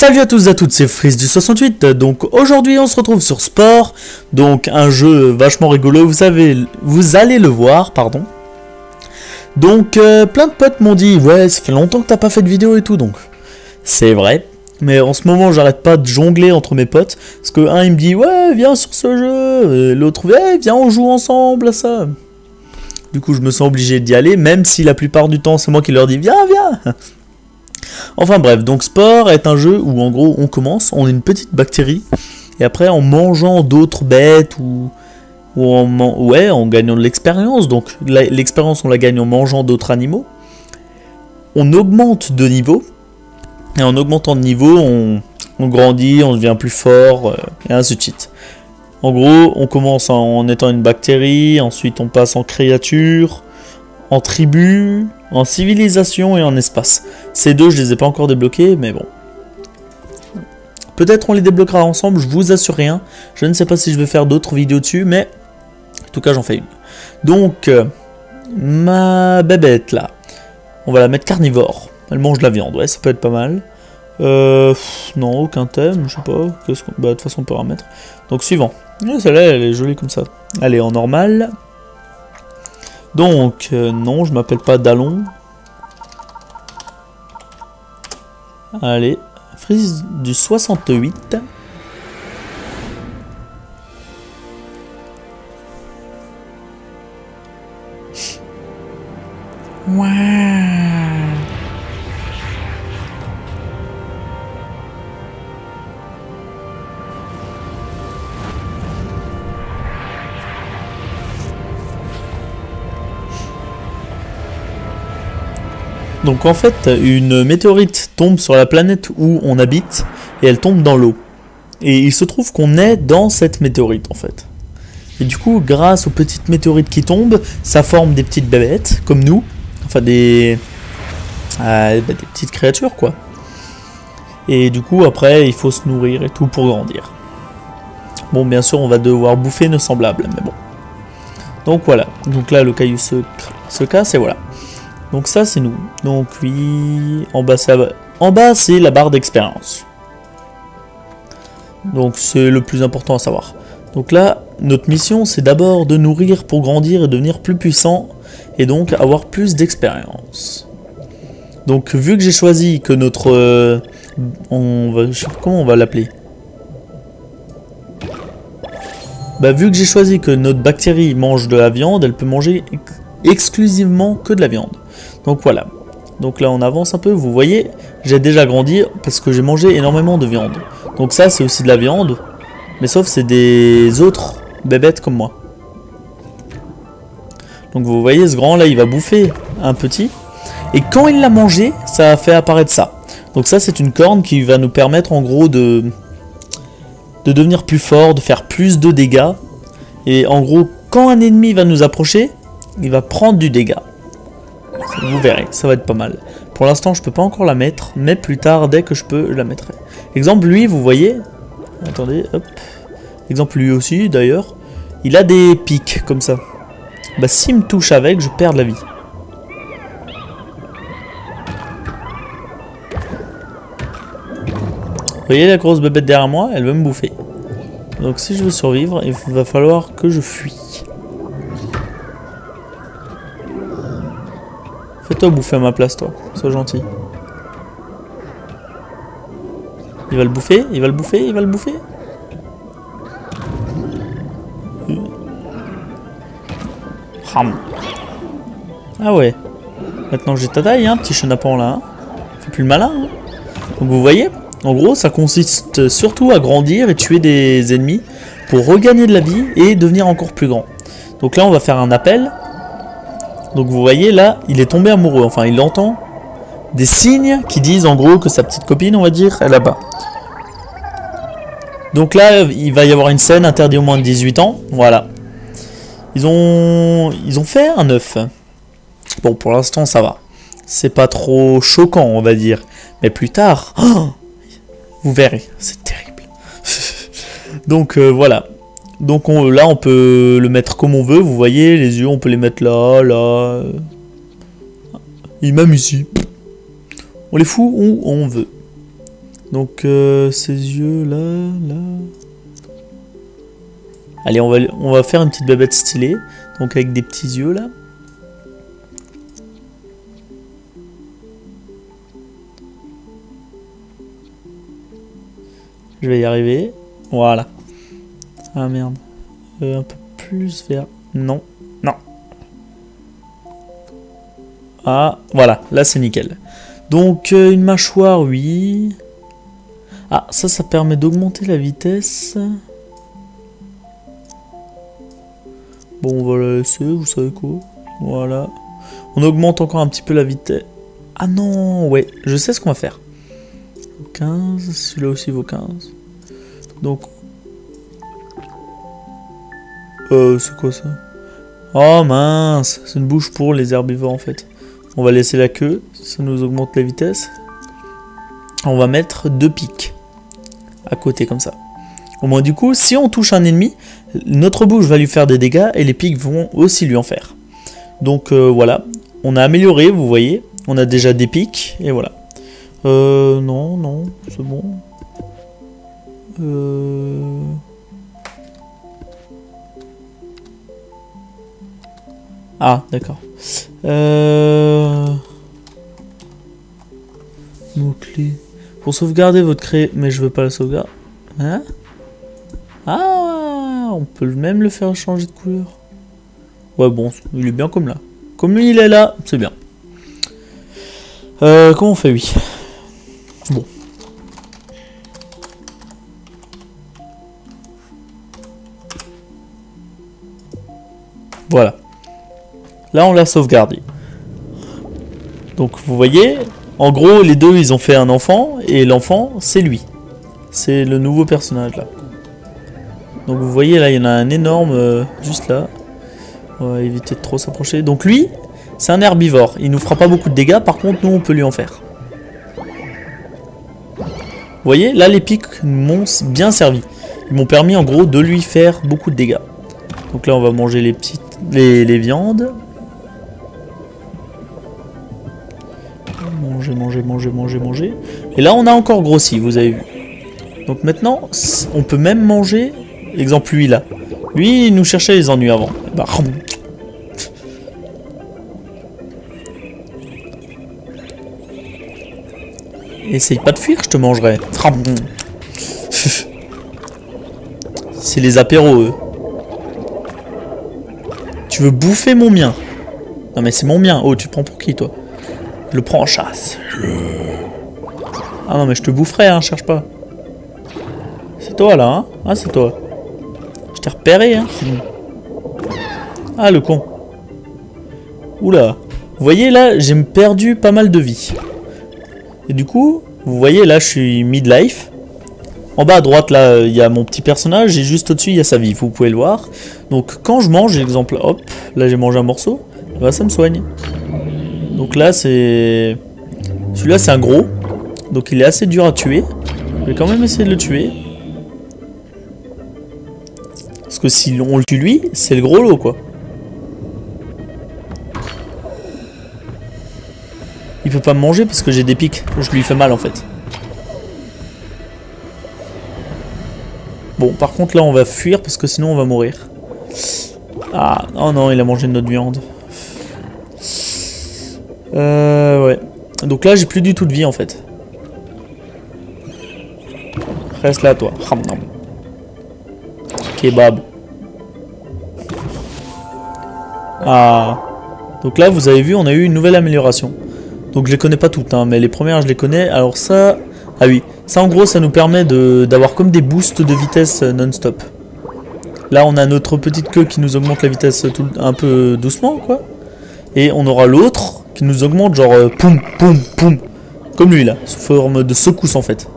Salut à tous et à toutes, c'est Freeze du 68. Donc aujourd'hui on se retrouve sur Spore, donc un jeu vachement rigolo, vous allez le voir, pardon. Donc plein de potes m'ont dit ouais, ça fait longtemps que t'as pas fait de vidéo et tout, donc c'est vrai. Mais en ce moment j'arrête pas de jongler entre mes potes, parce que un il me dit ouais viens sur ce jeu, et l'autre ouais viens on joue ensemble à ça. Du coup je me sens obligé d'y aller, même si la plupart du temps c'est moi qui leur dis viens. Enfin bref, donc Spore est un jeu où en gros on commence, on est une petite bactérie, et après en mangeant d'autres bêtes ou en gagnant de l'expérience, donc l'expérience on la gagne en mangeant d'autres animaux, on augmente de niveau, et en augmentant de niveau on grandit, on devient plus fort, et ainsi de suite. En gros on commence en étant une bactérie, ensuite on passe en créature, en tribu, en civilisation et en espace. Ces deux, je les ai pas encore débloqués, mais bon. Peut-être on les débloquera ensemble, je vous assure rien. Je ne sais pas si je vais faire d'autres vidéos dessus, mais en tout cas j'en fais une. Donc, ma bébête là, on va la mettre carnivore. Elle mange de la viande, ouais, ça peut être pas mal. Non, aucun thème, je sais pas. Bah, de toute façon on peut en mettre. Donc suivant. Celle-là, elle est jolie comme ça. Allez, en normal. Donc, non, je m'appelle pas Dallon. Allez, Freeze du 68. Ouais. Donc en fait, une météorite tombe sur la planète où on habite et elle tombe dans l'eau. Et il se trouve qu'on est dans cette météorite en fait. Et du coup, grâce aux petites météorites qui tombent, ça forme des petites bébêtes comme nous. Enfin des petites créatures quoi. Et du coup, après, il faut se nourrir et tout pour grandir. Bon, bien sûr, on va devoir bouffer nos semblables, mais bon. Donc voilà. Donc là, le caillou se casse et voilà. Donc ça c'est nous. Donc oui, en bas c'est la barre d'expérience. Donc c'est le plus important à savoir. Donc là, notre mission c'est d'abord de nourrir pour grandir et devenir plus puissant et donc avoir plus d'expérience. Donc vu que j'ai choisi que notre je sais pas comment on va l'appeler. Bah vu que j'ai choisi que notre bactérie mange de la viande, elle peut manger exclusivement que de la viande. Donc voilà, donc là on avance un peu, vous voyez, j'ai déjà grandi parce que j'ai mangé énormément de viande. Donc ça c'est aussi de la viande, mais sauf c'est des autres bébêtes comme moi. Donc vous voyez ce grand là il va bouffer un petit, et quand il l'a mangé, ça a fait apparaître ça. Donc ça c'est une corne qui va nous permettre en gros de devenir plus fort, de faire plus de dégâts. Et en gros quand un ennemi va nous approcher, il va prendre du dégât. Vous verrez, ça va être pas mal. Pour l'instant, je peux pas encore la mettre, mais plus tard, dès que je peux, je la mettrai. Exemple, lui, vous voyez. Attendez, hop. Exemple, lui aussi, d'ailleurs. Il a des pics, comme ça. Bah, s'il me touche avec, je perds de la vie. Vous voyez la grosse bébête derrière moi? Elle veut me bouffer. Donc, si je veux survivre, il va falloir que je fuis. Fais-toi bouffer à ma place, toi. Sois gentil. Il va le bouffer, il va le bouffer, il va le bouffer. Ah ouais. Maintenant j'ai ta taille, hein, petit chenapan là. Hein. Fais plus le malin. Hein. Donc vous voyez, en gros, ça consiste surtout à grandir et tuer des ennemis pour regagner de la vie et devenir encore plus grand. Donc là, on va faire un appel. Donc vous voyez là, il est tombé amoureux, enfin il entend des signes qui disent en gros que sa petite copine, on va dire, est là-bas. Donc là, il va y avoir une scène interdite aux moins de 18 ans, voilà. Ils ont fait un œuf. Bon, pour l'instant ça va. C'est pas trop choquant, on va dire. Mais plus tard, oh, vous verrez, c'est terrible. Donc voilà. Donc là on peut le mettre comme on veut, vous voyez, les yeux on peut les mettre là, là. Et même ici. On les fout où on veut. Donc ces yeux là. Allez, on va faire une petite bébête stylée. Donc avec des petits yeux là. Je vais y arriver. Voilà. Ah merde. Un peu plus vers... Non. Non. Ah, voilà. Là, c'est nickel. Donc, une mâchoire, oui. Ah, ça permet d'augmenter la vitesse. Bon, on va la laisser, vous savez quoi. Voilà. On augmente encore un petit peu la vitesse. Ah non, ouais. Je sais ce qu'on va faire. 15. Celui-là aussi vaut 15. Donc... c'est quoi ça? Oh mince, c'est une bouche pour les herbivores en fait. On va laisser la queue, ça nous augmente la vitesse. On va mettre 2 pics à côté comme ça. Au moins du coup, si on touche un ennemi, notre bouche va lui faire des dégâts et les pics vont aussi lui en faire. Donc voilà, on a amélioré, vous voyez. On a déjà des pics et voilà. Non, c'est bon. Ah, d'accord. Mots-clés. Pour sauvegarder votre cré... Mais je veux pas la sauvegarde. Hein? Ah, on peut même le faire changer de couleur. Ouais, bon, il est bien comme là. Comme il est là, c'est bien. Comment on fait, oui. Bon. Voilà. Là, on l'a sauvegardé. Donc, vous voyez, en gros, les deux, ils ont fait un enfant, et l'enfant, c'est lui. C'est le nouveau personnage, là. Donc, vous voyez, là, il y en a un énorme, juste là. On va éviter de trop s'approcher. Donc, lui, c'est un herbivore. Il nous fera pas beaucoup de dégâts, par contre, nous, on peut lui en faire. Vous voyez, là, les pics m'ont bien servi. Ils m'ont permis, en gros, de lui faire beaucoup de dégâts. Donc là, on va manger les viandes. Manger. Et là, on a encore grossi, vous avez vu. Donc maintenant, on peut même manger... Exemple, lui, là. Lui, il nous cherchait les ennuis avant. Bah, essaye pas de fuir, je te mangerai. C'est les apéros, eux. Tu veux bouffer mon mien? Non mais c'est mon mien. Oh, tu prends pour qui, toi? Je le prends en chasse. Ah non mais je te boufferai, hein, cherche pas. C'est toi là, hein? Ah c'est toi. Je t'ai repéré, hein. Ah le con. Oula. Vous voyez là, j'ai perdu pas mal de vie. Et du coup, vous voyez là, je suis mid-life. En bas à droite là, il y a mon petit personnage et juste au-dessus, il y a sa vie. Vous pouvez le voir. Donc quand je mange, exemple, hop, là j'ai mangé un morceau, bah, ça me soigne. Donc là c'est... Celui-là c'est un gros. Donc il est assez dur à tuer. Je vais quand même essayer de le tuer. Parce que si on le tue lui, c'est le gros lot quoi. Il peut pas me manger parce que j'ai des pics. Je lui fais mal en fait. Bon par contre là on va fuir parce que sinon on va mourir. Ah oh non il a mangé de notre viande. Ouais. Donc là j'ai plus du tout de vie en fait. Reste là toi. Kebab. Ah. Donc là vous avez vu on a eu une nouvelle amélioration. Donc je les connais pas toutes hein, mais les premières je les connais. Alors ça... Ah oui. Ça en gros ça nous permet d'avoir comme des boosts de vitesse non-stop. Là on a notre petite queue qui nous augmente la vitesse un peu doucement quoi. Et on aura l'autre qui nous augmente genre poum poum poum. Comme lui là, sous forme de secousse en fait.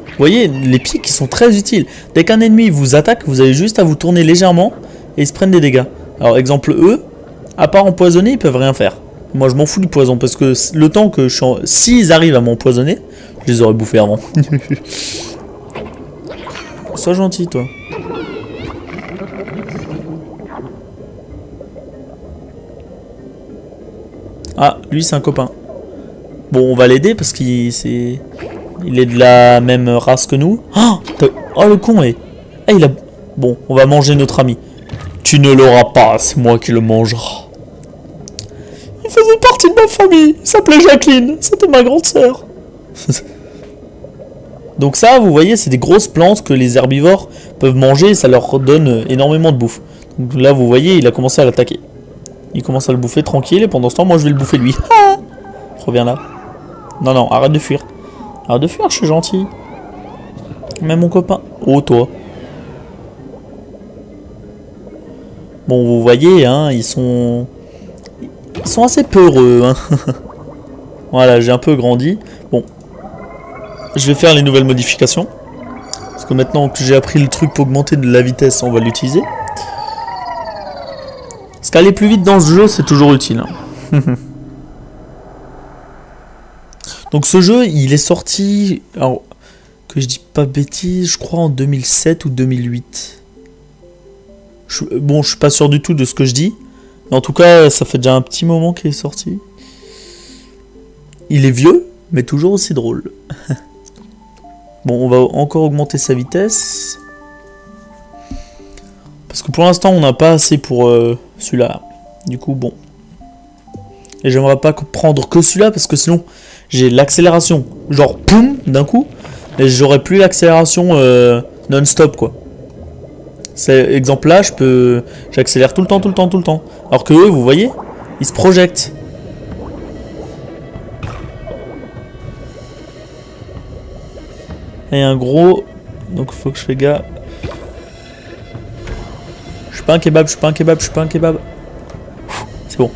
Vous voyez, les pics ils sont très utiles. Dès qu'un ennemi vous attaque, vous avez juste à vous tourner légèrement et ils se prennent des dégâts. Alors exemple eux, à part empoisonner, ils peuvent rien faire. Moi je m'en fous du poison parce que le temps que je suis s'ils arrivent à m'empoisonner, je les aurais bouffés avant. Sois gentil toi. Ah, lui c'est un copain. Bon, on va l'aider parce qu'il il est de la même race que nous. Oh, le con est... Ah, il a... Bon, on va manger notre ami. Tu ne l'auras pas, c'est moi qui le mangera. Il faisait partie de ma famille. Il s'appelait Jacqueline. C'était ma grande sœur. Donc ça, vous voyez, c'est des grosses plantes que les herbivores peuvent manger et ça leur donne énormément de bouffe. Donc là, vous voyez, il a commencé à l'attaquer. Il commence à le bouffer tranquille et pendant ce temps, moi, je vais le bouffer lui. Ah, reviens là. Non, non, arrête de fuir. Arrête de fuir, je suis gentil. Mais mon copain... Oh, toi. Bon, vous voyez, hein, ils sont assez peureux, hein. Voilà, j'ai un peu grandi. Bon. Je vais faire les nouvelles modifications. Parce que maintenant que j'ai appris le truc pour augmenter de la vitesse, on va l'utiliser. Parce qu'aller plus vite dans ce jeu, c'est toujours utile. Hein. Donc ce jeu, il est sorti... Alors, que je dis pas bêtise, je crois en 2007 ou 2008. Bon, je suis pas sûr du tout de ce que je dis. Mais en tout cas, ça fait déjà un petit moment qu'il est sorti. Il est vieux, mais toujours aussi drôle. Bon, on va encore augmenter sa vitesse. Parce que pour l'instant, on n'a pas assez pour celui-là. Du coup, bon. Et j'aimerais pas prendre que celui-là, parce que sinon, j'ai l'accélération. Genre, poum, d'un coup. Et j'aurais plus l'accélération non-stop, quoi. C'est exemple là, j'accélère tout le temps, tout le temps, tout le temps. Alors que eux, vous voyez, ils se projettent. Et un gros, donc il faut que je fais gaffe. Je suis pas un kebab, je suis pas un kebab, je suis pas un kebab. C'est bon.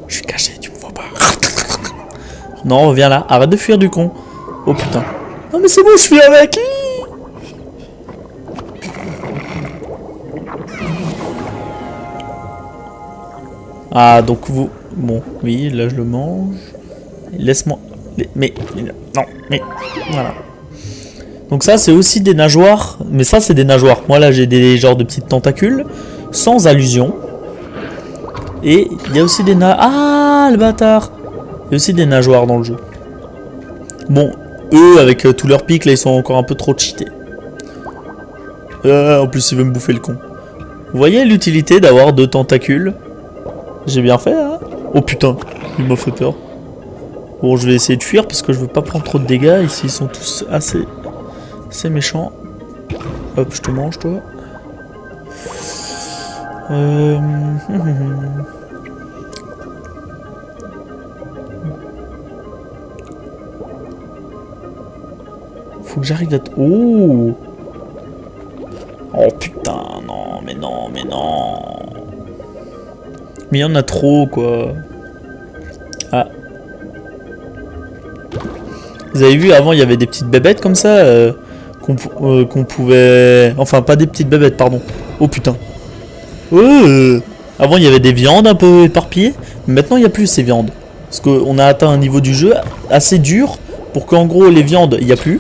Je suis caché, tu me vois pas. Non, reviens là, arrête de fuir du con. Oh putain. Non mais c'est bon, je fuis avec. Ah, donc vous... Bon, oui, là je le mange. Laisse-moi... Mais... Non, mais... Voilà. Donc ça, c'est aussi des nageoires. Mais ça, c'est des nageoires. Moi, là, j'ai des genres de petites tentacules. Sans allusion. Et il y a aussi des Ah, le bâtard. Il y a aussi des nageoires dans le jeu. Bon, eux, avec tous leurs pics, là, ils sont encore un peu trop cheatés. En plus, il veut me bouffer le con. Vous voyez l'utilité d'avoir 2 tentacules? J'ai bien fait, hein? Oh putain, il m'a fait peur. Bon, je vais essayer de fuir parce que je veux pas prendre trop de dégâts. Ici, ils sont tous assez méchants. Hop, je te mange, toi. Faut que j'arrive à... Oh! Oh putain, non, mais non, mais non. Mais il y en a trop, quoi. Ah. Vous avez vu, avant, il y avait des petites bébêtes comme ça, qu'on pouvait... Enfin, pas des petites bébêtes, pardon. Oh, putain. Avant, il y avait des viandes un peu éparpillées. Mais maintenant, il n'y a plus ces viandes. Parce qu'on a atteint un niveau du jeu assez dur pour qu'en gros, les viandes, il n'y a plus.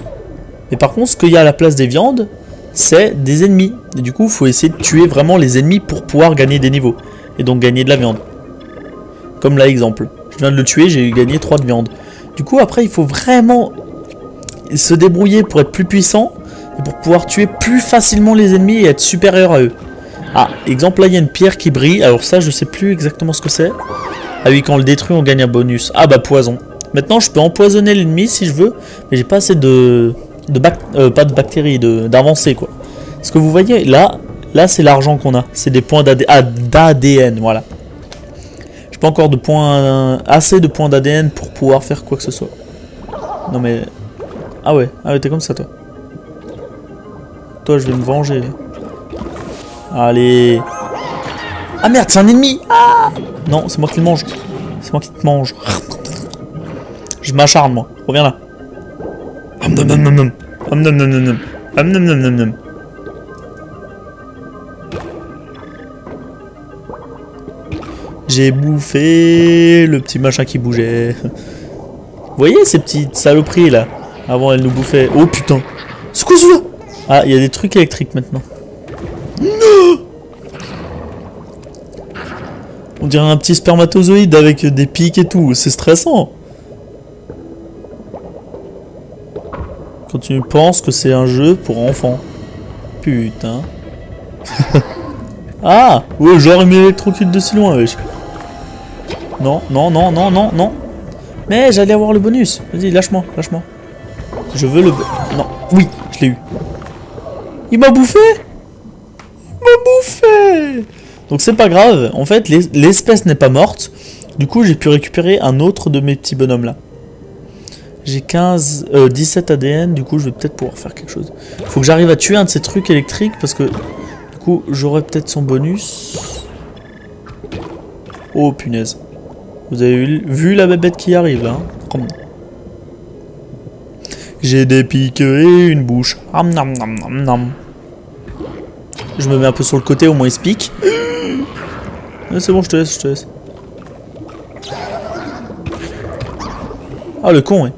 Mais par contre, ce qu'il y a à la place des viandes, c'est des ennemis. Et du coup, il faut essayer de tuer vraiment les ennemis pour pouvoir gagner des niveaux. Et donc gagner de la viande. Comme là, exemple. Je viens de le tuer, j'ai gagné 3 de viande. Du coup, après, il faut vraiment se débrouiller pour être plus puissant. Et pour pouvoir tuer plus facilement les ennemis et être supérieur à eux. Ah, exemple, là, il y a une pierre qui brille. Alors ça, je sais plus exactement ce que c'est. Ah oui, quand on le détruit, on gagne un bonus. Ah bah, poison. Maintenant, je peux empoisonner l'ennemi si je veux. Mais j'ai pas assez pas de bactéries, d'avancées, quoi. Parce que vous voyez, là c'est l'argent qu'on a. C'est des points d'ADN, voilà. J'ai pas encore assez de points d'ADN pour pouvoir faire quoi que ce soit. Non mais... Ah ouais, t'es comme ça, toi. Toi, je vais me venger. Allez. Ah merde, c'est un ennemi. Ah non, c'est moi qui le mange. C'est moi qui te mange. Je m'acharne, moi. Reviens là. J'ai bouffé le petit machin qui bougeait. Vous voyez ces petites saloperies là? Avant elles nous bouffaient. Oh putain! C'est quoi celui-là? Ah, il y a des trucs électriques maintenant. On dirait un petit spermatozoïde avec des pics et tout. C'est stressant. Quand tu penses que c'est un jeu pour enfants. Putain. Ah, ouais, j'aurais mis l'électrocute de si loin, wesh. Non, non, non, non, non, non. Mais j'allais avoir le bonus. Vas-y, lâche-moi, lâche-moi. Je veux le... Non, oui, je l'ai eu. Il m'a bouffé. Il m'a bouffé. Donc c'est pas grave. En fait, l'espèce n'est pas morte. Du coup, j'ai pu récupérer un autre de mes petits bonhommes là. J'ai 17 ADN. Du coup, je vais peut-être pouvoir faire quelque chose. Faut que j'arrive à tuer un de ces trucs électriques parce que... Du coup, j'aurai peut-être son bonus. Oh, punaise. Vous avez vu la bébête qui arrive, hein? J'ai des pics et une bouche. Je me mets un peu sur le côté, au moins il se pique. C'est bon, je te laisse, je te laisse. Ah, le con, ouais.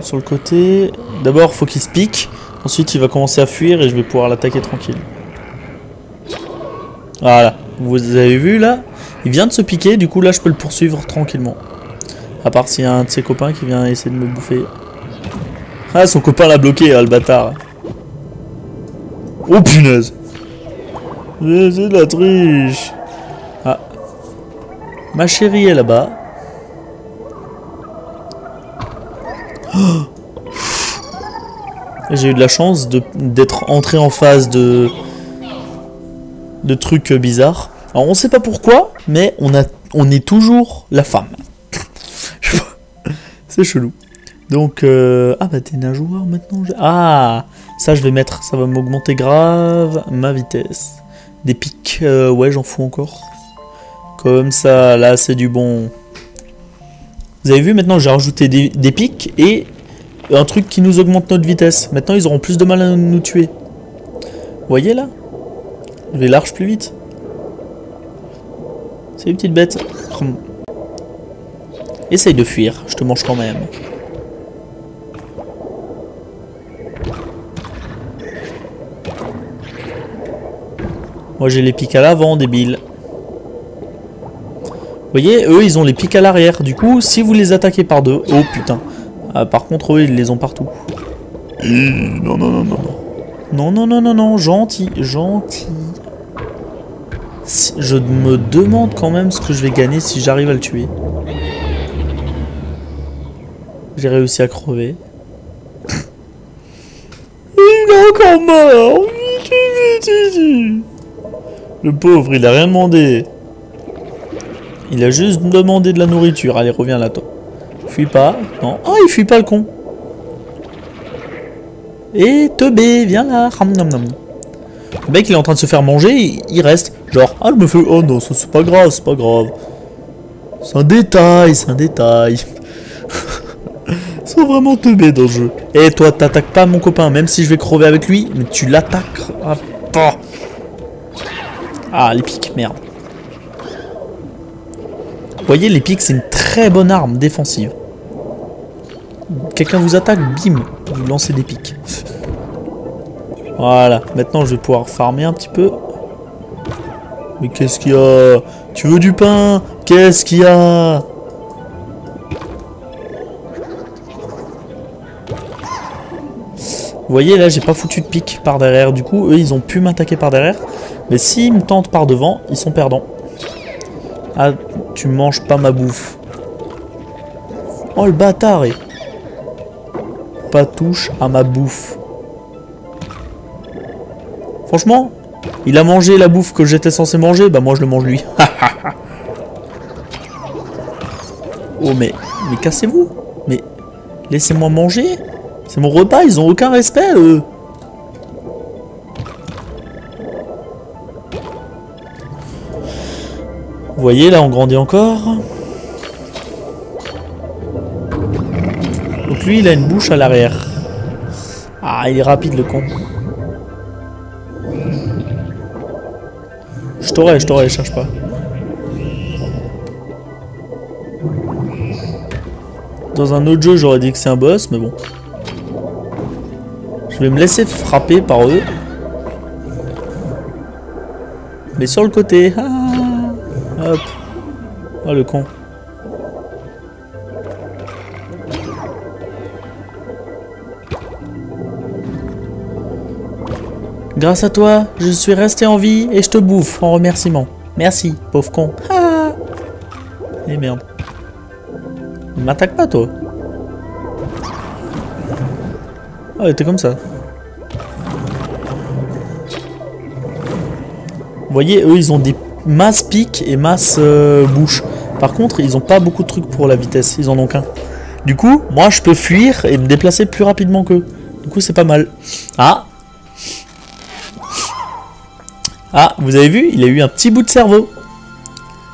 Sur le côté... D'abord, faut qu'il se pique. Ensuite, il va commencer à fuir et je vais pouvoir l'attaquer tranquille. Voilà. Vous avez vu, là? Il vient de se piquer. Du coup, là, je peux le poursuivre tranquillement. À part s'il y a un de ses copains qui vient essayer de me bouffer. Ah, son copain l'a bloqué, hein, le bâtard. Oh, punaise. C'est de la triche. Ah. Ma chérie est là-bas. J'ai eu de la chance d'être entré en phase de trucs bizarres. Alors on sait pas pourquoi, mais on est toujours la femme. C'est chelou. Donc ah bah t'es nageoire maintenant. Ah ça je vais mettre, ça va m'augmenter grave ma vitesse. Des pics, ouais j'en fous encore. Comme ça, là c'est du bon. Vous avez vu maintenant j'ai rajouté des pics et un truc qui nous augmente notre vitesse. Maintenant ils auront plus de mal à nous tuer. Vous voyez là? Je vais large plus vite. C'est une petite bête. Essaye de fuir, je te mange quand même. Moi j'ai les pics à l'avant, débile. Vous voyez, eux ils ont les pics à l'arrière. Du coup, si vous les attaquez par deux... Oh putain. Ah, par contre, eux ils les ont partout. Non, non, non, non, non. Non, non, non, non, non, gentil, gentil. Je me demande quand même ce que je vais gagner si j'arrive à le tuer. J'ai réussi à crever. Il est encore mort. Le pauvre, il a rien demandé. Il a juste demandé de la nourriture. Allez, reviens là, toi. Fuis pas. Non. Oh, il fuit pas, le con. Et teubé, viens là. Le mec, il est en train de se faire manger. Il reste. Genre, ah, je me fais... Oh non, ça c'est pas grave, c'est pas grave. C'est un détail, c'est un détail. Ils sont vraiment teubés dans le jeu. Et toi, t'attaques pas mon copain, même si je vais crever avec lui, mais tu l'attaques. Ah, ah, les pics, merde. Vous voyez, les pics, c'est une très bonne arme défensive. Quelqu'un vous attaque, bim, vous lancez des pics. Voilà, maintenant je vais pouvoir farmer un petit peu. Mais qu'est-ce qu'il y a? Tu veux du pain? Qu'est-ce qu'il y a? Vous voyez, là, j'ai pas foutu de pique par derrière. Du coup, eux, ils ont pu m'attaquer par derrière. Mais s'ils me tentent par devant, ils sont perdants. Ah, tu manges pas ma bouffe. Oh, le bâtard. Pas touche à ma bouffe. Franchement, il a mangé la bouffe que j'étais censé manger. Bah, moi, je le mange lui. Oh, mais cassez-vous. Mais laissez-moi manger. C'est mon repas, ils ont aucun respect, eux. Vous voyez, là, on grandit encore. Donc lui, il a une bouche à l'arrière. Ah, il est rapide, le con. Je t'aurais, cherche pas. Dans un autre jeu, j'aurais dit que c'est un boss, mais bon. Je vais me laisser frapper par eux. Mais sur le côté. Ah, hop. Oh, le con. Grâce à toi, je suis resté en vie et je te bouffe en remerciement. Merci, pauvre con. Ah. Et merde. Ne m'attaque pas, toi. Ah ouais, t'es comme ça. Vous voyez, eux, ils ont des masses piques et masses bouches. Par contre, ils ont pas beaucoup de trucs pour la vitesse. Ils en ont qu'un. Du coup, moi, je peux fuir et me déplacer plus rapidement qu'eux. Du coup, c'est pas mal. Ah. Ah, vous avez vu, il a eu un petit bout de cerveau.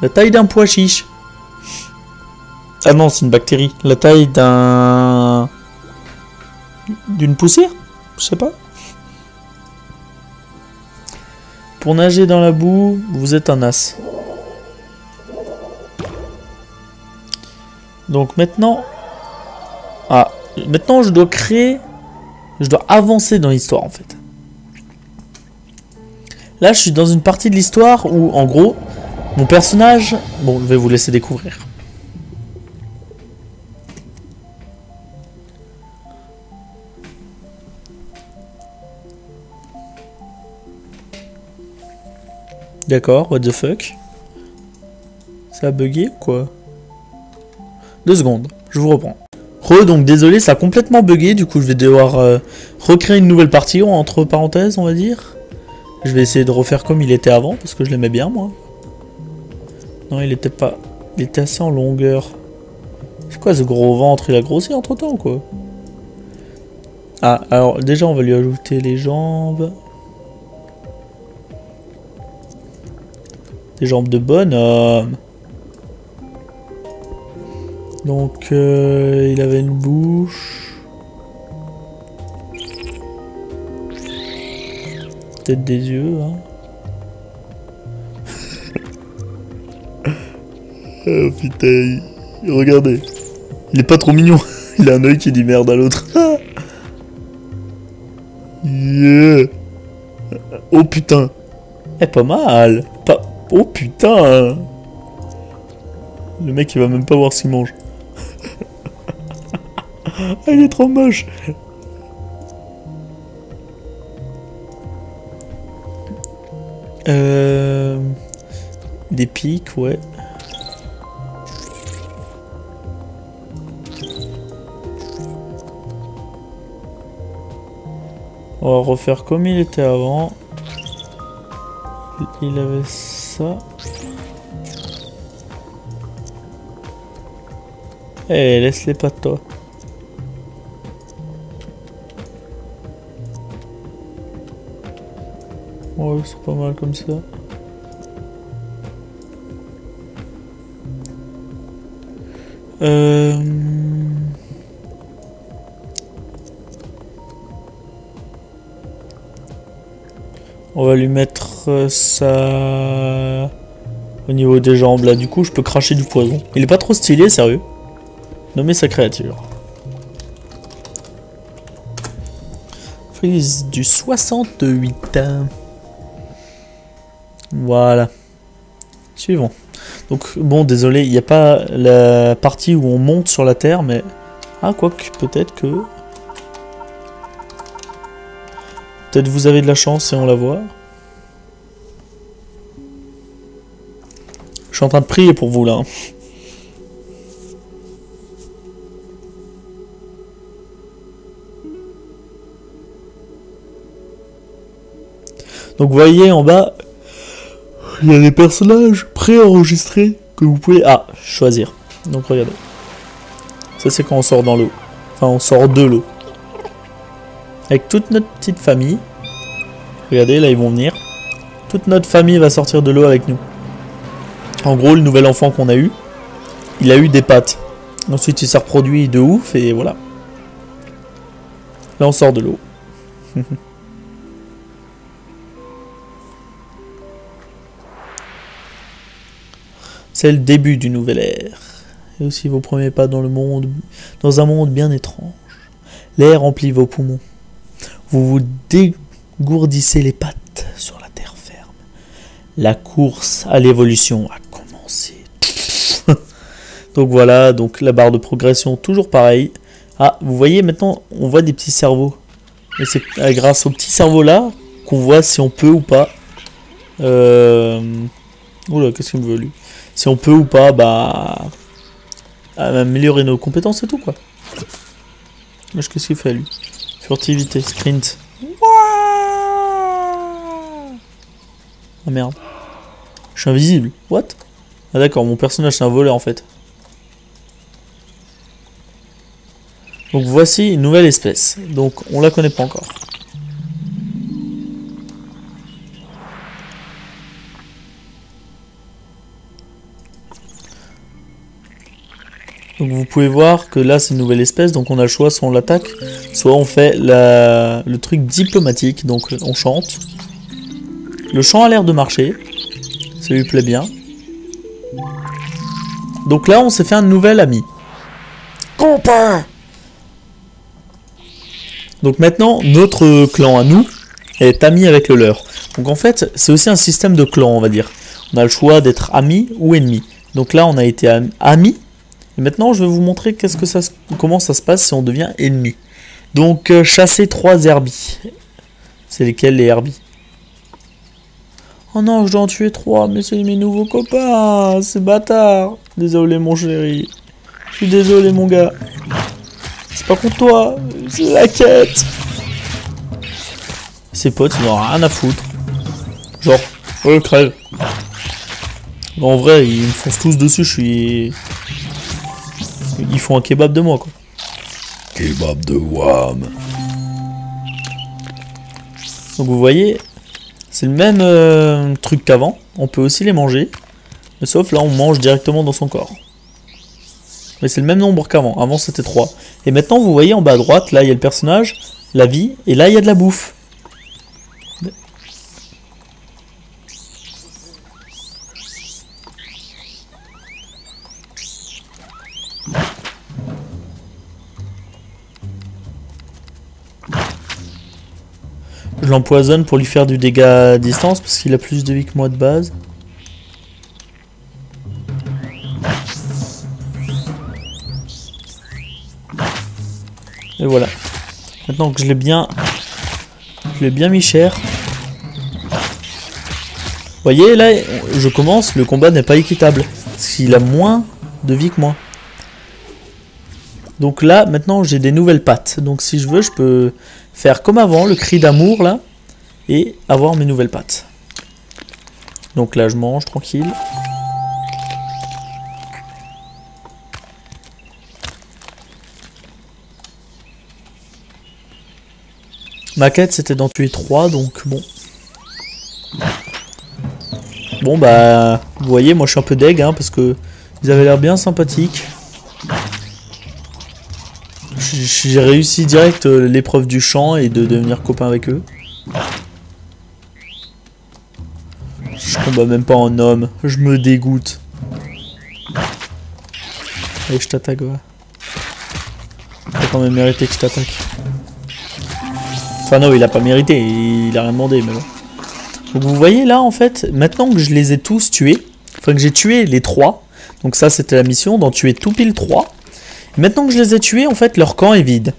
La taille d'un pois chiche. Ah non, c'est une bactérie. La taille d'une poussière? Je sais pas. Pour nager dans la boue, vous êtes un as. Donc maintenant... Ah, maintenant je dois créer... Je dois avancer dans l'histoire en fait. Là, je suis dans une partie de l'histoire où, en gros, mon personnage... Bon, je vais vous laisser découvrir. D'accord, what the fuck? Ça a bugué ou quoi? 2 secondes, je vous reprends. Donc désolé, ça a complètement bugué, du coup je vais devoir recréer une nouvelle partie, entre parenthèses, on va dire. Je vais essayer de refaire comme il était avant, parce que je l'aimais bien, moi. Non, il était pas... Il était assez en longueur. C'est quoi ce gros ventre? Il a grossi entre-temps, ou quoi? Ah, alors déjà, on va lui ajouter les jambes. Des jambes de bonhomme. Donc, il avait une bouche. Peut-être des yeux, hein. Oh putain, regardez. Il est pas trop mignon. Il a un œil qui dit merde à l'autre. Yeah. Oh putain. Eh, pas mal. Pas... Oh putain. Le mec il va même pas voir ce qu'il mange. Ah, il est trop moche. Des pics, ouais. On va refaire comme il était avant. Il avait ça. Eh, laisse les pattes, toi. Ouais, c'est pas mal comme ça. On va lui mettre ça au niveau des jambes là. Du coup, je peux cracher du poison. Il est pas trop stylé, sérieux. Nommer sa créature. Frise du 68. Voilà. Suivant. Donc, bon, désolé, il n'y a pas la partie où on monte sur la terre, mais... Ah, quoique, peut-être que... Peut-être vous avez de la chance et on la voit. Je suis en train de prier pour vous, là. Donc, vous voyez, en bas... Il y a des personnages préenregistrés que vous pouvez choisir. Donc regardez. Ça c'est quand on sort dans l'eau. Enfin on sort de l'eau. Avec toute notre petite famille. Regardez, là ils vont venir. Toute notre famille va sortir de l'eau avec nous. En gros, le nouvel enfant qu'on a eu, il a eu des pattes. Ensuite il s'est reproduit de ouf et voilà. Là on sort de l'eau. C'est le début du nouvel ère. et aussi vos premiers pas dans dans un monde bien étrange. L'air remplit vos poumons. Vous vous dégourdissez les pattes sur la terre ferme. La course à l'évolution a commencé. Donc voilà, donc la barre de progression toujours pareil. Ah, vous voyez maintenant, on voit des petits cerveaux. Et c'est grâce aux petits cerveaux là qu'on voit si on peut ou pas. Oula, qu'est-ce qu'il me veut lui? Si on peut ou pas, bah, améliorer nos compétences et tout quoi. Qu'est-ce qu'il fait lui? Furtivité, sprint. Ah merde. Je suis invisible. What? Ah d'accord, mon personnage c'est un voleur en fait. Donc voici une nouvelle espèce. Donc on la connaît pas encore. Donc vous pouvez voir que là c'est une nouvelle espèce, donc on a le choix, soit on l'attaque, soit on fait le truc diplomatique, donc on chante. Le chant a l'air de marcher, ça lui plaît bien. Donc là on s'est fait un nouvel ami. Copain! Donc maintenant notre clan à nous est ami avec le leur. Donc en fait c'est aussi un système de clan on va dire. On a le choix d'être ami ou ennemi. Donc là on a été amis. Et maintenant, je vais vous montrer comment ça se passe si on devient ennemi. Donc, chasser 3 herbies. C'est lesquels les herbies? Oh non, je dois en tuer 3, mais c'est mes nouveaux copains. C'est bâtard. Désolé, mon chéri. Je suis désolé, mon gars. C'est pas contre toi. C'est la quête. Ses potes, ils n'ont rien à foutre. Genre, crève. En vrai, ils me foncent tous dessus. Ils font un kebab de moi quoi. Kebab de Wham. Donc vous voyez, c'est le même truc qu'avant. On peut aussi les manger. Mais sauf là on mange directement dans son corps. Mais c'est le même nombre qu'avant. Avant c'était 3. Et maintenant vous voyez en bas à droite, là il y a le personnage, la vie, et là il y a de la bouffe. Je l'empoisonne pour lui faire du dégât à distance parce qu'il a plus de vie que moi de base. Et voilà. Maintenant que je l'ai bien mis cher. Vous voyez là, je commence, le combat n'est pas équitable. Parce qu'il a moins de vie que moi. Donc là, maintenant j'ai des nouvelles pattes. Donc si je veux, je peux faire comme avant, le cri d'amour là. Et avoir mes nouvelles pattes. Donc là je mange tranquille. Ma quête c'était d'en tuer 3, donc bon. Bon bah, vous voyez, moi je suis un peu deg, hein, parce que ils avaient l'air bien sympathiques. J'ai réussi direct l'épreuve du chant et de devenir copain avec eux. Je combats même pas en homme, je me dégoûte. Allez, je t'attaque, ouais. T'as quand même mérité que je t'attaque. Enfin non, il a pas mérité, il a rien demandé, mais bon. Donc vous voyez là, en fait, maintenant que je les ai tous tués, enfin que j'ai tué les 3, donc ça c'était la mission, d'en tuer tout pile 3. Maintenant que je les ai tués, en fait, leur camp est vide.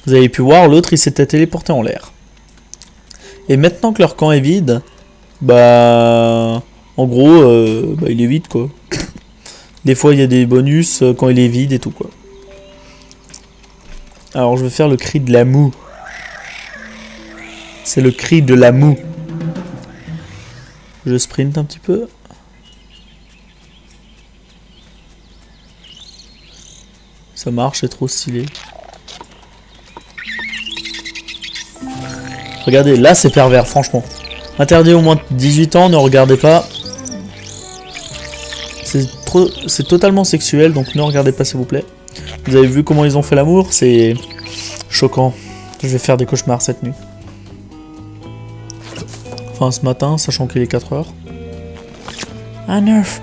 Vous avez pu voir, l'autre il s'était téléporté en l'air. Et maintenant que leur camp est vide, bah... En gros, bah, il est vide quoi. Des fois il y a des bonus quand il est vide et tout quoi. Alors je vais faire le cri de la moue. C'est le cri de la moue. Je sprint un petit peu. Ça marche, c'est trop stylé. Regardez, là c'est pervers, franchement. Interdit au moins de 18 ans, ne regardez pas. C'est totalement sexuel, donc ne regardez pas s'il vous plaît. Vous avez vu comment ils ont fait l'amour? C'est choquant. Je vais faire des cauchemars cette nuit. Enfin ce matin, sachant qu'il est 4 h. Un œuf.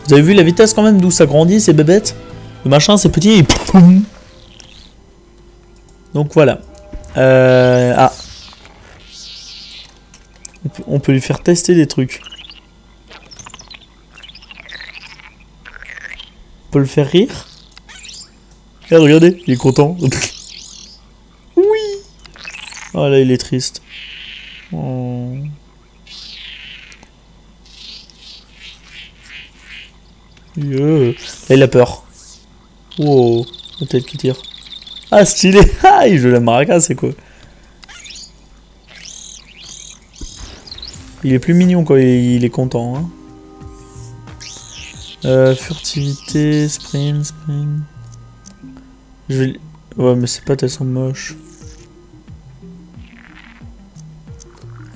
Vous avez vu la vitesse quand même d'où ça grandit ces bébêtes? Le machin c'est petit et poum. Donc voilà. Ah. On peut lui faire tester des trucs. On peut le faire rire. Eh, regardez, il est content. Oui. Oh là, il est triste. Oh. Là, il a peur. Wow, la tête qui tire. Ah, stylé. Ah, il joue la maraca, c'est quoi? Il est plus mignon quand il est content. Hein. Furtivité, sprint. Je vais... Ouais, mais ces pattes, elles sont moches.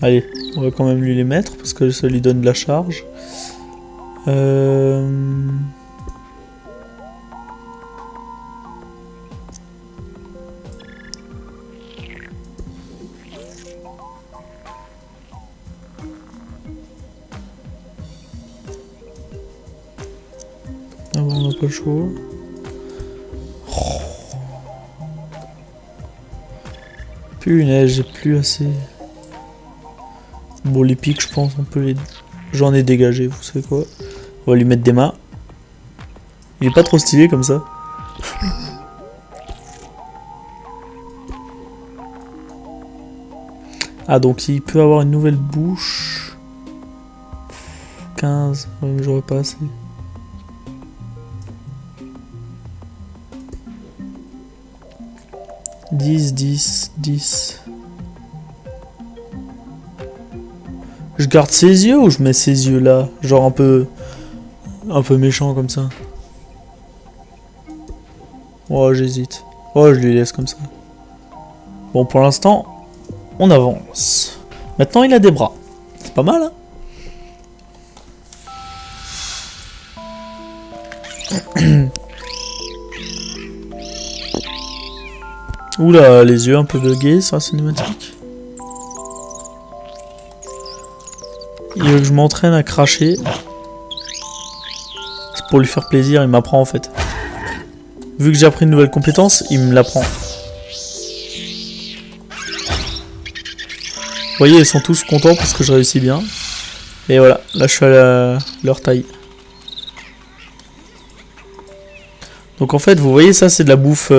Allez, on va quand même lui les mettre parce que ça lui donne de la charge. Ah bon, on n'a pas le choix. Punaise, j'ai plus assez. Bon, les pics, je pense, on peut les... J'en ai dégagé, vous savez quoi. On va lui mettre des mains. Il est pas trop stylé comme ça. Ah, donc il peut avoir une nouvelle bouche. 15. Ouais, mais j'aurais pas assez. « 10. Je garde ses yeux ou je mets ses yeux là? Genre un peu méchant comme ça. Oh, j'hésite. Oh, je lui laisse comme ça. Bon, pour l'instant, on avance. Maintenant, il a des bras. C'est pas mal, hein? Oula, les yeux un peu buggés sur la cinématique. Il veut que je m'entraîne à cracher. C'est pour lui faire plaisir, il m'apprend en fait. Vu que j'ai appris une nouvelle compétence, il me l'apprend. Vous voyez, ils sont tous contents parce que je réussis bien. Et voilà, là je suis à leur taille. Donc en fait, vous voyez, ça c'est de la bouffe,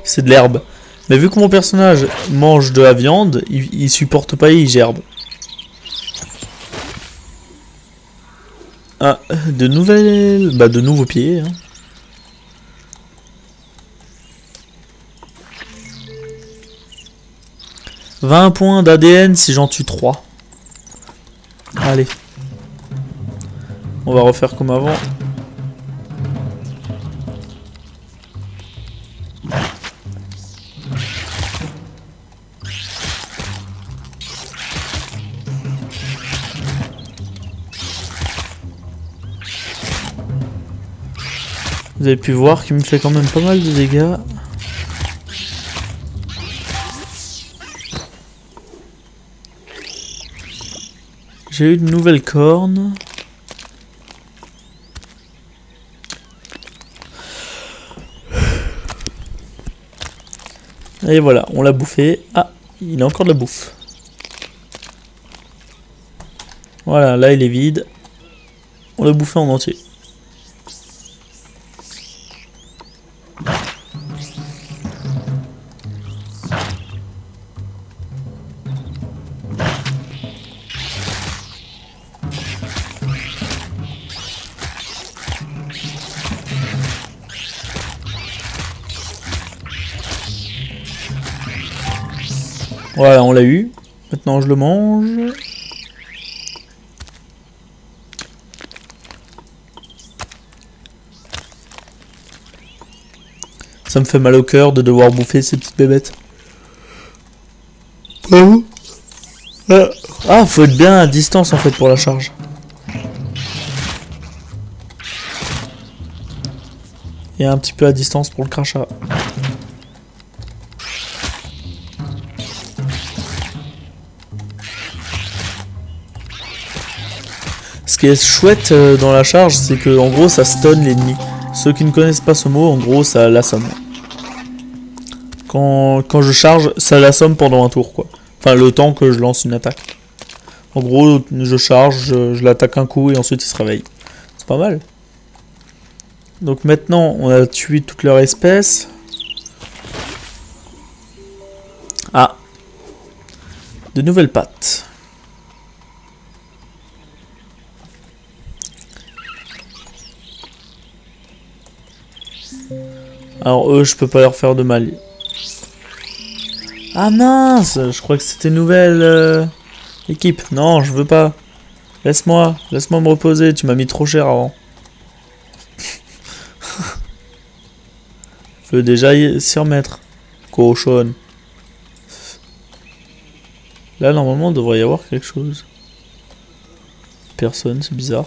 c'est de l'herbe. Mais vu que mon personnage mange de la viande, il supporte pas et il gerbe. Ah, de nouveaux pieds. Hein. « 20 points d'ADN si j'en tue 3. » Allez. On va refaire comme avant. Vous avez pu voir qu'il me fait quand même pas mal de dégâts. J'ai eu de nouvelles cornes. Et voilà, on l'a bouffé. Ah, il a encore de la bouffe. Voilà, là il est vide. On l'a bouffé en entier. Voilà, on l'a eu. Maintenant, je le mange. Ça me fait mal au cœur de devoir bouffer ces petites bébêtes. Ah, faut être bien à distance en fait pour la charge. Et un petit peu à distance pour le crachat. Ce qui est chouette dans la charge, c'est que en gros ça stun l'ennemi. Ceux qui ne connaissent pas ce mot, en gros ça l'assomme. Quand je charge, ça l'assomme pendant un tour quoi. Enfin le temps que je lance une attaque. En gros, je charge, je l'attaque un coup et ensuite il se réveille. C'est pas mal. Donc maintenant, on a tué toutes leurs espèces. Ah. De nouvelles pattes. Alors eux, je peux pas leur faire de mal. Ah mince, je crois que c'était une nouvelle équipe. Non, je veux pas. Laisse-moi me reposer. Tu m'as mis trop cher avant. Je veux déjà s'y remettre. Cochonne. Là, normalement, il devrait y avoir quelque chose. Personne, c'est bizarre.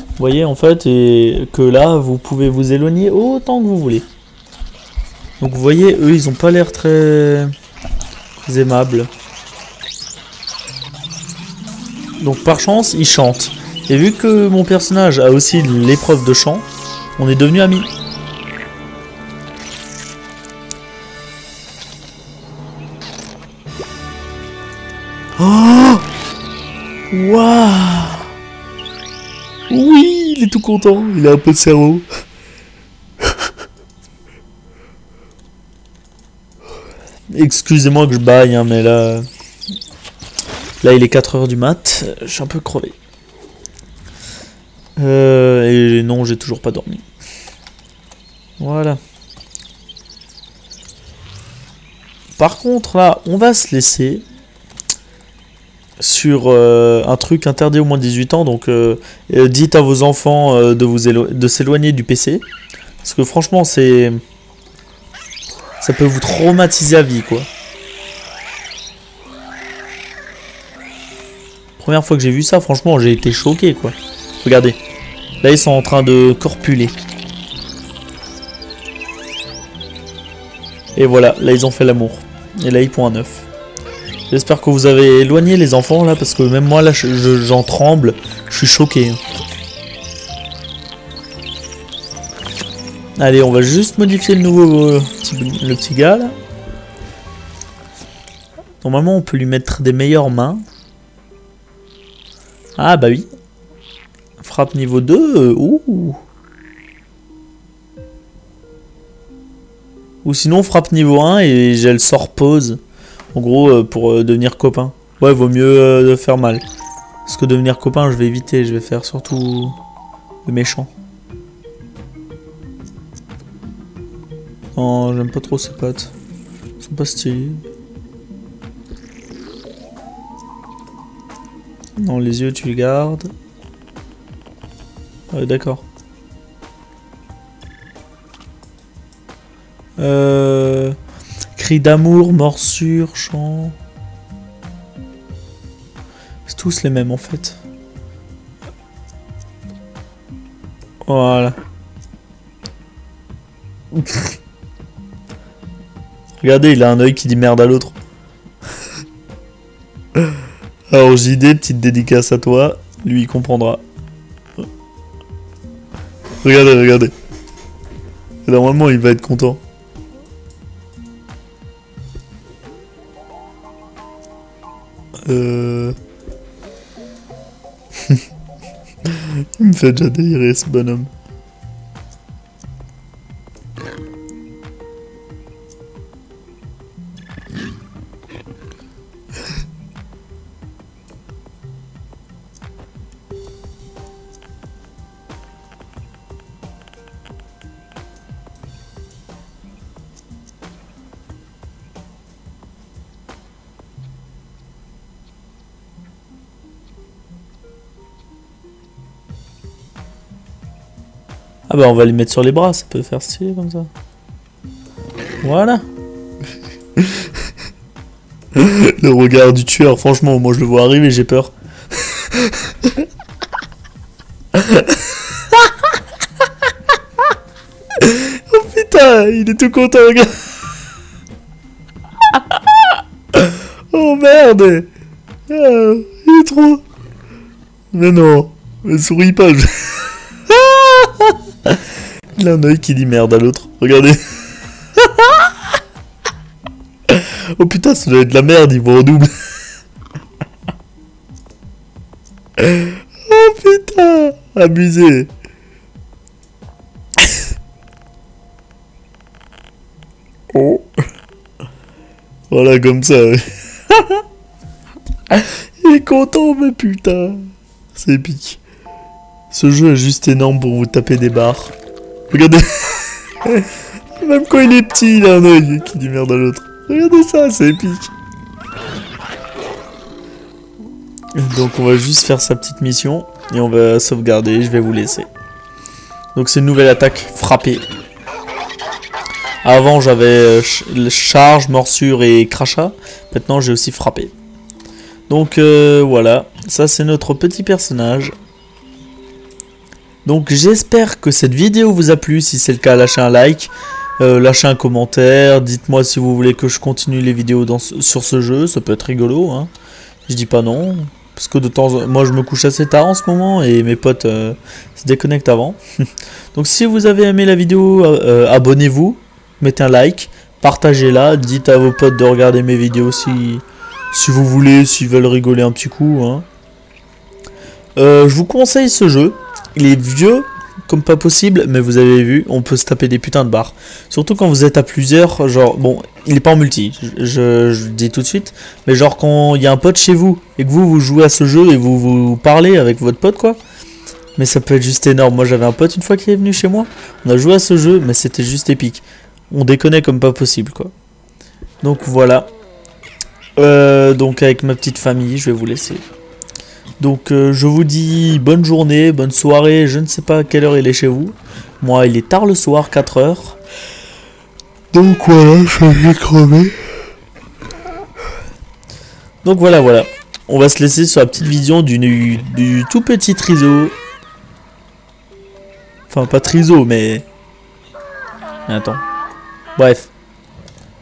Vous voyez, en fait, et que là, vous pouvez vous éloigner autant que vous voulez. Donc, vous voyez, eux, ils ont pas l'air très aimables. Donc, par chance, ils chantent. Et vu que mon personnage a aussi l'épreuve de chant, on est devenus amis. Oh! Waouh! Oui, il est tout content, il a un peu de cerveau. Excusez-moi que je baille, hein, mais là il est 4 h du mat, je suis un peu crevé. Et non, j'ai toujours pas dormi. Voilà. Par contre, là, on va se laisser sur un truc interdit au moins de 18 ans. Donc, dites à vos enfants de s'éloigner du PC. Parce que franchement, ça peut vous traumatiser à vie, quoi. Première fois que j'ai vu ça, franchement, j'ai été choqué, quoi. Regardez. Là, ils sont en train de corpuler. Et voilà, là, ils ont fait l'amour. Et là, ils pondent un œuf. J'espère que vous avez éloigné les enfants, là, parce que même moi, là, j'en tremble. Je suis choqué. Allez, on va juste modifier le petit gars, là. Normalement, on peut lui mettre des meilleures mains. Ah, bah oui. Frappe niveau 2, ouh. Ou sinon frappe niveau 1 et j'ai le sort pause. En gros pour devenir copain. Ouais, vaut mieux faire mal. Parce que devenir copain je vais éviter, je vais faire surtout le méchant. Non, j'aime pas trop ces pattes. Elles sont pas stylées. Non, les yeux tu les gardes. Ouais, d'accord. Cri d'amour, morsure, chant. C'est tous les mêmes en fait. Voilà. Regardez, il a un œil qui dit merde à l'autre. Alors JD, petite dédicace à toi. Lui, il comprendra. Regardez, regardez. Normalement, il va être content. Il me fait déjà délirer ce bonhomme. Ah bah on va les mettre sur les bras, ça peut faire stylé comme ça. Voilà. Le regard du tueur, franchement, moi je le vois arriver, j'ai peur. Oh putain, il est tout content, regarde. Regardez. Ah, il est trop. Mais non. Ne souris pas. Il a un œil qui dit merde à l'autre. Regardez. Oh putain, ça doit être de la merde, ils vont en double. Oh putain, abusé. Oh. Voilà, comme ça. Il est content, mais putain. C'est épique. Ce jeu est juste énorme pour vous taper des barres. Regardez. Même quand il est petit, il a un œil qui dit merde à l'autre. Regardez ça, c'est épique. Donc on va juste faire sa petite mission. Et on va sauvegarder, je vais vous laisser. Donc c'est une nouvelle attaque, frapper. Avant j'avais charge, morsure et crachat. Maintenant j'ai aussi frappé. Donc voilà, ça c'est notre petit personnage. Donc j'espère que cette vidéo vous a plu. Si c'est le cas, lâchez un like, lâchez un commentaire. Dites-moi si vous voulez que je continue les vidéos sur ce jeu. Ça peut être rigolo, hein. Je dis pas non. Parce que de temps en temps, moi je me couche assez tard en ce moment et mes potes se déconnectent avant. Donc si vous avez aimé la vidéo, abonnez-vous, mettez un like, partagez-la, dites à vos potes de regarder mes vidéos si vous voulez, s'ils veulent rigoler un petit coup, hein. Je vous conseille ce jeu. Il est vieux comme pas possible, mais vous avez vu, on peut se taper des putains de barres. Surtout quand vous êtes à plusieurs, genre, bon, il est pas en multi, je dis tout de suite, mais genre quand il y a un pote chez vous, et que vous jouez à ce jeu, et vous parlez avec votre pote, quoi. Mais ça peut être juste énorme. Moi j'avais un pote une fois qui est venu chez moi, on a joué à ce jeu, mais c'était juste épique. On déconnait comme pas possible, quoi. Donc voilà. Donc avec ma petite famille, je vais vous laisser. Donc je vous dis bonne journée, bonne soirée, je ne sais pas à quelle heure il est chez vous. Moi il est tard le soir, 4 heures. Donc voilà, je vais crever. Donc voilà. On va se laisser sur la petite vision du tout petit Triso. Enfin pas Triso mais... Attends. Bref.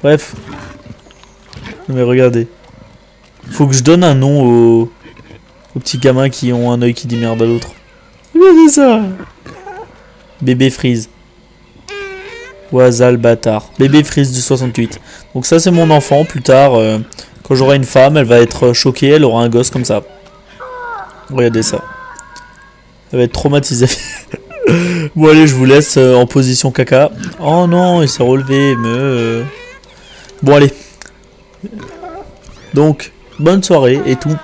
Non mais regardez. Faut que je donne un nom aux petits gamins qui ont un œil qui dit merde à l'autre. Regardez ça. Bébé Freeze. Oisal bâtard. Bébé Freeze du 68. Donc ça c'est mon enfant. Plus tard, quand j'aurai une femme, elle va être choquée. Elle aura un gosse comme ça. Regardez ça. Elle va être traumatisée. Bon allez, je vous laisse en position caca. Oh non, il s'est relevé. Mais bon allez. Donc, bonne soirée et tout.